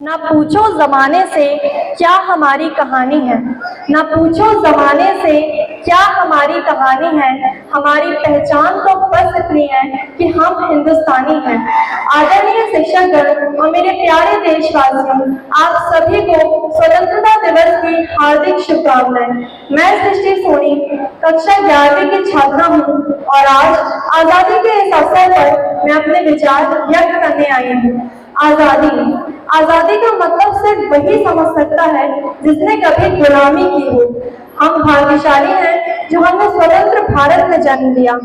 ना पूछो जमाने से क्या हमारी कहानी है, ना पूछो जमाने से क्या हमारी कहानी है। हमारी पहचान तो बस इतनी है कि हम हिंदुस्तानी हैं। आदरणीय शिक्षकगण और मेरे प्यारे देशवासियों, आप सभी को स्वतंत्रता दिवस की हार्दिक शुभकामनाएं। मैं सृष्टि सोनी कक्षा 11वीं की छात्रा हूँ और आज आजादी के इस अवसर पर मैं अपने विचार व्यक्त करने आई हूँ। आजादी का मतलब सिर्फ वही समझ सकता है जिसने कभी गुलामी की हो। हम भाग्यशाली हैं जो हमने स्वतंत्र भारत में जन्म लिया,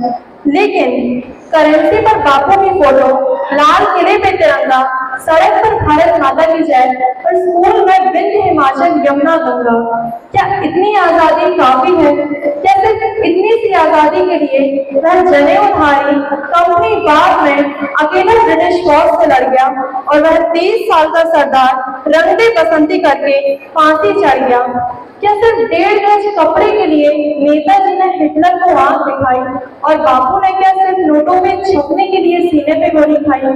लेकिन करेंसी पर बापू की फोटो, लाल किले पे तिरंगा, सड़क पर भारत माता की जय और स्कूल में विंध्य हिमाचल यमुना गंगा। क्या इतनी आजादी काफी है? क्या सिर्फ इतनी सी आजादी के लिए वह जनेऊधारी कंपनी बाग में अकेला ब्रिटिश फौज से लड़ गया और वह 30 साल का सरदार रंगदे बसंती करके फांसी चढ़ गया? क्या सिर्फ 1.5 गज कपड़े के लिए नेताजी ने हिटलर को आंख दिखाई और बापू ने क्या सिर्फ नोटों में छपने के लिए सीने पे गोली खाई?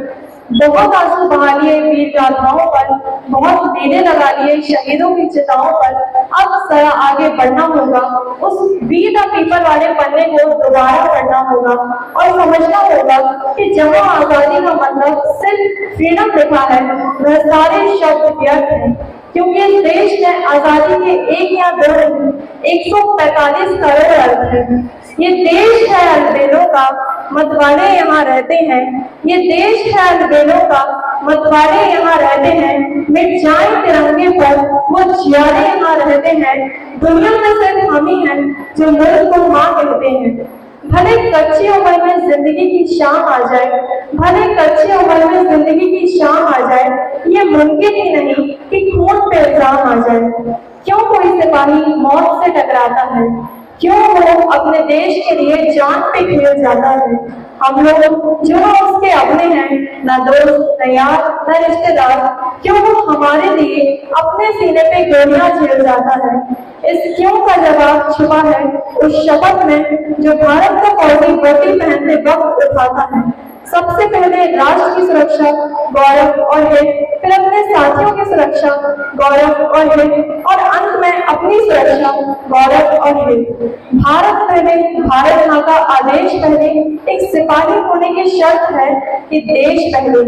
बहुत आंसू बहा लिए वीर गाथाओं पर, बहुत मेले लगा लिए शहीदों की चिताओं पर। अब जरा आगे बढ़ना होगा, उस वी द पीपल वाले पन्ने को दोबारा पढ़ना होगा और समझना होगा कि जहां आजादी का मतलब सिर्फ फ्रीडम लिखा है, वह सारे शब्द व्यर्थ हैं, क्योंकि इस देश में आजादी के एक या दो 145 करोड़ अर्थ है। ये देश है अलबेलों का, मतवाले यहाँ रहते हैं। ये देश है अलबेलों का, मतवाले यहाँ रहते हैं। मिट जाए तिरंगे पर वो जियारे यहाँ रहते हैं। दुनिया में सिर्फ हम ही हैं जो मुल्क को माँ कहते हैं। भले कच्ची उम्र में जिंदगी की शाम आ जाए, भले कच्ची उम्र में जिंदगी की शाम आ जाए, ये मुमकिन ही नहीं कि खून पे इल्जाम आ जाए। क्यों कोई सिपाही मौत से टकराता है? क्यों वो अपने देश के लिए जान पे खेल जाता है? हम लोग जो उसके अपने हैं, ना दोस्त न यार न रिश्तेदार, क्यों वो हमारे लिए अपने सीने पे गोलियां झेल जाता है? इस क्यों का जवाब छुपा है उस शपथ में जो भारत का फौजी वर्दी पहनते वक्त उठाता है। सबसे पहले राष्ट्र की सुरक्षा, गौरव और हित, फिर अपने साथियों की सुरक्षा, गौरव और हित, और अंत में अपनी सुरक्षा, गौरव और हित। भारत पहले, भारत माँ का आदेश पहले, एक सिपाही होने की शर्त है कि देश पहले।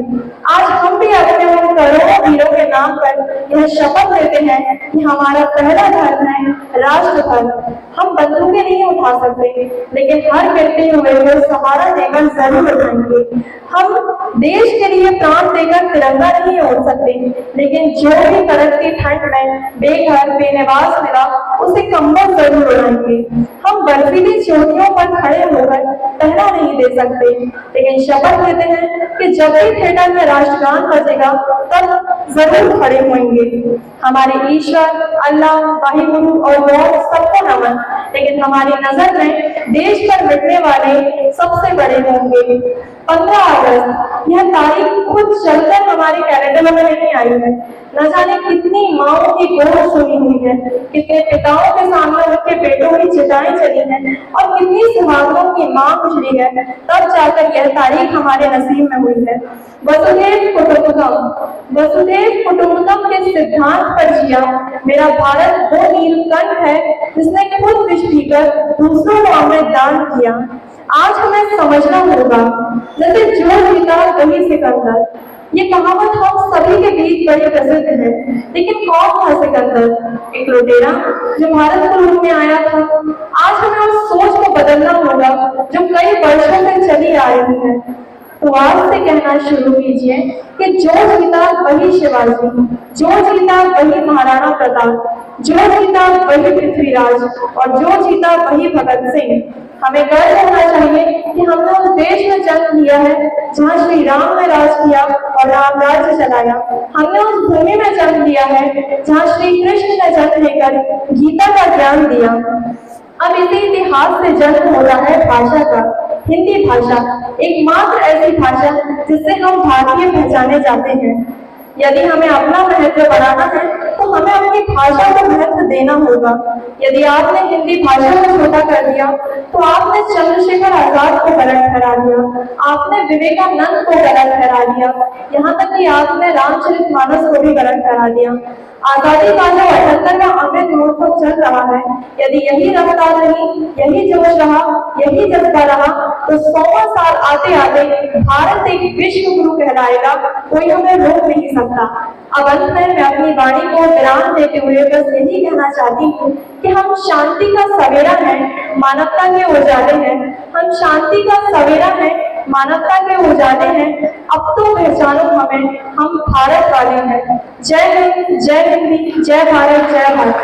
आज हम भी अपने उन करोड़ों वीरों के नाम पर यह शपथ लेते हैं कि हमारा पहला धर्म है राष्ट्र धर्म। हम बंदूकें नहीं उठा सकते, लेकिन हर गिरते हुए को सहारा देकर जरूर उठाएंगे। हम देश के लिए प्राण देकर तिरंगा नहीं ओढ़ सकते, लेकिन जो भी कड़कती ठंड में बेघर बेनिवास मिला उसे कंबल जरूर उड़ाएंगे। हम बर्फीली चोटियों पर खड़े होकर पहरा नहीं दे सकते, लेकिन शपथ लेते हैं कि जब भी थिएटर में राष्ट्रगान बजेगा तब जरूर खड़े होंगे। हमारे ईश्वर, अल्लाह, वाहिगुरु और गॉड सबको नमन, लेकिन हमारी नजर में देश पर मिटने वाले सबसे बड़े होंगे 15 अगस्त। यह तारीख खुद चलकर हमारे कैलेंडर में नहीं आई है। न जाने कितनी माओं की गोद सुनी हुई है, कितने पिताओं के सामने उनके बेटों की चिताएं चली हैं और कितनी सुहागों की मां गुजरी है, तब जाकर यह तारीख हमारे नसीब में हुई है। वसुधैव कुटुंबकम के सिद्धांत पर जिया मेरा भारत वो नीलकंठ है जिसने खुद विष पीकर दूसरों को अमृत दान किया। आज हमें समझना होगा, जैसे जो जीता वही सिकंदर। ये कहावत हम सभी के बीच बड़ी प्रसिद्ध है, लेकिन कौन था सिकंदर? एक लुटेरा जो भारत को लूटने आया था। आज हमें उस सोच को बदलना होगा जो कई वर्षों से चली आ रही है। तो आज से कहना शुरू कीजिए कि जो जीता वही शिवाजी, जो जीता वही महाराणा प्रताप, जो जीता वही पृथ्वीराज और जो जीता वही भगत सिंह। हमें गर्व होना चाहिए कि हमने उस देश में जन्म लिया है जहाँ श्री राम ने राज किया और राम राज्य चलाया। हमने उस भूमि में जन्म लिया है जहाँ श्री कृष्ण ने जन्म लेकर गीता का ज्ञान दिया। अब इसी इतिहास से जन्म होता है भाषा का, हिंदी भाषा, एकमात्र ऐसी भाषा जिससे हम भारतीय पहचाने जाते हैं। यदि हमें अपना महत्व बढ़ाना है तो हमें अपनी भाषा को महत्व देना होगा। यदि आपने हिंदी भाषा को छोटा कर दिया तो आपने चंद्रशेखर आजाद को गलत ठहरा दिया, आपने विवेकानंद को गलत ठहरा दिया, यहाँ तक कि आपने रामचरितमानस को भी गलत ठहरा दिया। आजादी का जो 78वां अमृत महोत्सव चल रहा है, यदि यही रफ्तार रही, यही जोश रहा, यही जज्बा रहा तो 100वां साल आते आते भारत एक विश्व गुरु कहलाएगा, कोई हमें रोक नहीं सकता। अब अंत में मैं अपनी वाणी को विराम देते हुए बस यही कहना चाहती हूँ कि हम शांति का सवेरा है, मानवता के उजाले हैं। हम शांति का सवेरा है, मानवता के उजाले हैं। अब तो पहचानो हमें, हम भारत वाले हैं। जय हिंद, जय हिंदी, जय भारत, जय भारत।